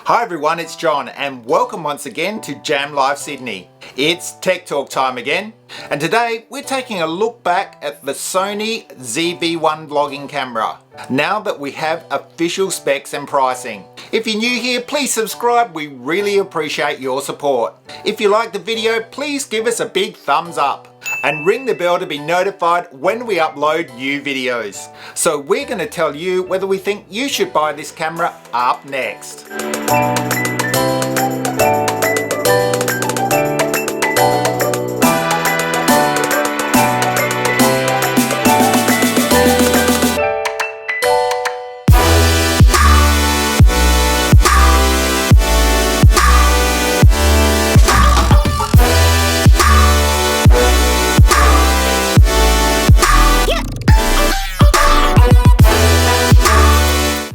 Hi everyone, it's John and welcome once again to Jam Live Sydney. It's Tech Talk time again, and today we're taking a look back at the Sony ZV-1 vlogging camera, now that we have official specs and pricing. If you're new here, please subscribe, we really appreciate your support. If you like the video, please give us a big thumbs up and ring the bell to be notified when we upload new videos. So we're going to tell you whether we think you should buy this camera up next.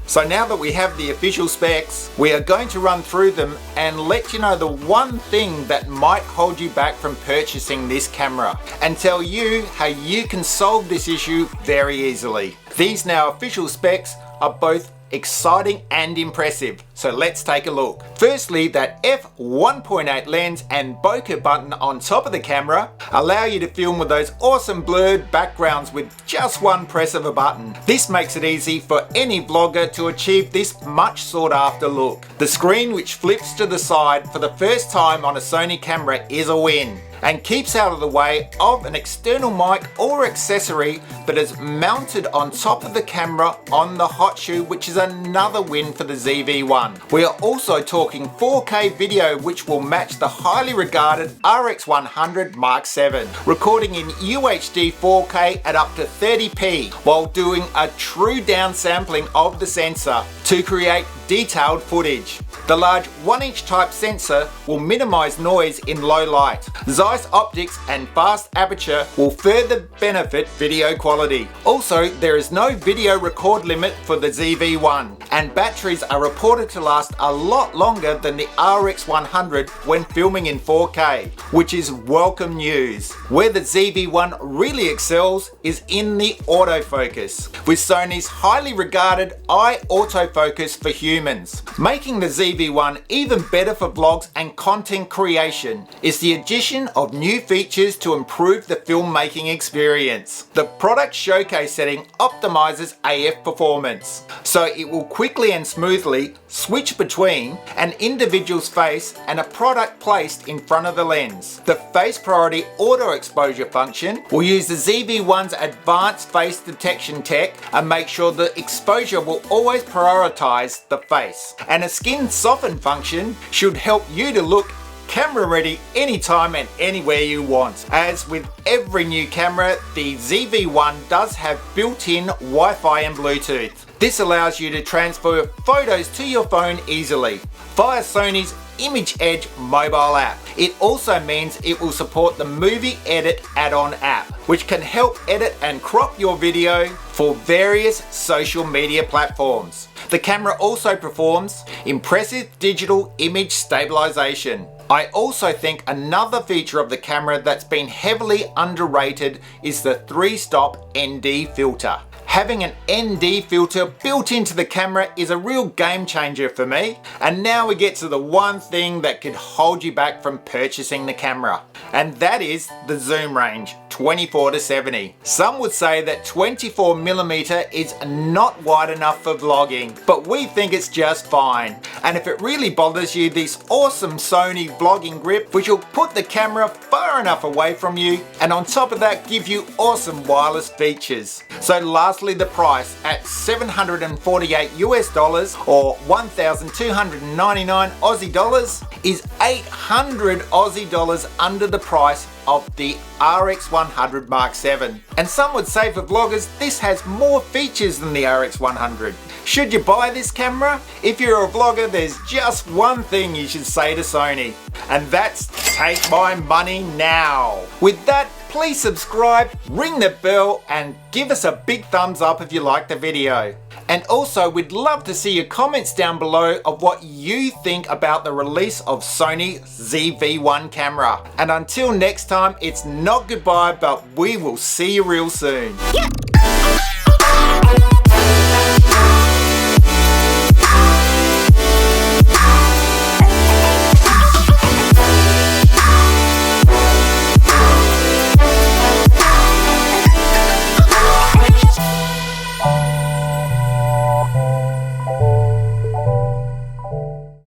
So now that we have the official specs, we are going to run through them and let you know the one thing that might hold you back from purchasing this camera, and tell you how you can solve this issue very easily. These now official specs are both exciting and impressive, so let's take a look. Firstly, that f1.8 lens and bokeh button on top of the camera allow you to film with those awesome blurred backgrounds with just one press of a button. This makes it easy for any vlogger to achieve this much sought after look. The screen, which flips to the side for the first time on a Sony camera, is a win and keeps out of the way of an external mic or accessory that is mounted on top of the camera on the hot shoe, which is another win for the ZV-1. We are also talking 4K video, which will match the highly regarded RX100 VII, recording in UHD 4K at up to 30p while doing a true downsampling of the sensor to create detailed footage. The large 1-inch type sensor will minimize noise in low light. Zeiss optics and fast aperture will further benefit video quality. Also, there is no video record limit for the ZV-1, and batteries are reported to last a lot longer than the RX100 when filming in 4K, which is welcome news. Where the ZV-1 really excels is in the autofocus, with Sony's highly regarded eye autofocus for humans. Making the ZV-1 even better for vlogs and content creation is the addition of new features to improve the filmmaking experience. The product showcase setting optimizes AF performance, so it will quickly and smoothly switch between an individual's face and a product placed in front of the lens. The face priority auto exposure function will use the ZV-1's advanced face detection tech and make sure the exposure will always prioritize the face. And a skin soften function should help you to look camera ready anytime and anywhere you want. As with every new camera, the ZV-1 does have built-in Wi-Fi and Bluetooth. This allows you to transfer photos to your phone easily via Sony's Image Edge mobile app. It also means it will support the Movie Edit add-on app, which can help edit and crop your video for various social media platforms. The camera also performs impressive digital image stabilization. I also think another feature of the camera that's been heavily underrated is the 3-stop ND filter. Having an ND filter built into the camera is a real game changer for me. And now we get to the one thing that could hold you back from purchasing the camera, and that is the zoom range, 24 to 70. Some would say that 24mm is not wide enough for vlogging, but we think it's just fine. And if it really bothers you, this awesome Sony vlogging grip, which will put the camera far enough away from you, and on top of that give you awesome wireless features. So lastly, the price at $748 US or 1,299 Aussie dollars is 800 Aussie dollars under the price of the RX100 VII. And some would say for vloggers this has more features than the RX100. Should you buy this camera? If you're a vlogger, there's just one thing you should say to Sony, and that's take my money now. With that, please subscribe, ring the bell, and give us a big thumbs up if you liked the video. And also, we'd love to see your comments down below of what you think about the release of Sony ZV-1 camera. And until next time, it's not goodbye, but we will see you real soon. Yeah.